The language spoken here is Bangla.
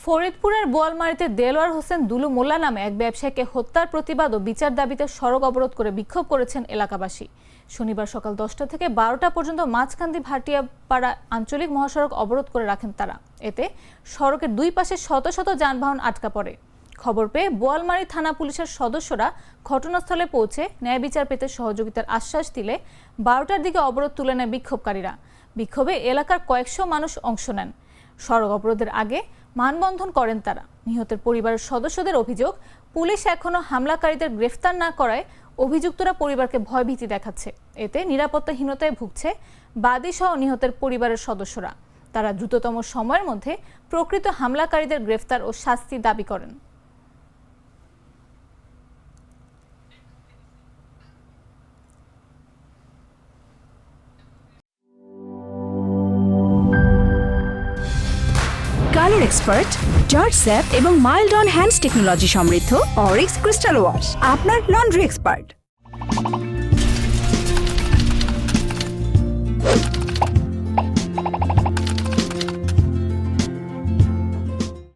ফরিদপুরের বোয়ালমারীতে দেলোয়ার হোসেন দুলু মোল্লা নামে এক ব্যবসায়ীকে হত্যার প্রতিবাদ ও বিচার দাবিতে সড়ক অবরোধ করে বিক্ষোভ করেছেন এলাকাবাসী। শনিবার সকাল 10টা থেকে 12টা পর্যন্ত মাঝকান্দি ভাটিয়াপাড়া আঞ্চলিক মহাসড়ক অবরোধ করে রাখেন তারা। এতে সড়কের দুই পাশে শত শত যানবাহন আটকা পড়ে। খবর পেয়ে বোয়ালমারী থানা পুলিশের সদস্যরা ঘটনাস্থলে পৌঁছে ন্যায় বিচার পেতে সহযোগিতার আশ্বাস দিলে 12টার দিকে অবরোধ তুলে নেয় বিক্ষোভকারীরা। বিক্ষোভে এলাকার কয়েকশো মানুষ অংশ নেন। সড়ক অবরোধের আগে মানববন্ধন করেন তারা। নিহতের পরিবারের সদস্যদের অভিযোগ, পুলিশ এখনো হামলাকারীদের গ্রেফতার না করায় অভিযুক্তরা পরিবারকে ভয়ভীতি দেখাচ্ছে। এতে নিরাপত্তাহীনতায় ভুগছে বাদী সহ নিহতের পরিবারের সদস্যরা। তারা দ্রুততম সময়ের মধ্যে প্রকৃত হামলাকারীদের গ্রেফতার ও শাস্তি দাবি করেন। কালার এক্সপার্ট, জর্জ স্যাপ এবং মাইল্ড অন হ্যান্ডস টেকনোলজি সমৃদ্ধ অরিক্স ক্রিস্টাল ওয়াশ আপনার লন্ড্রি এক্সপার্ট।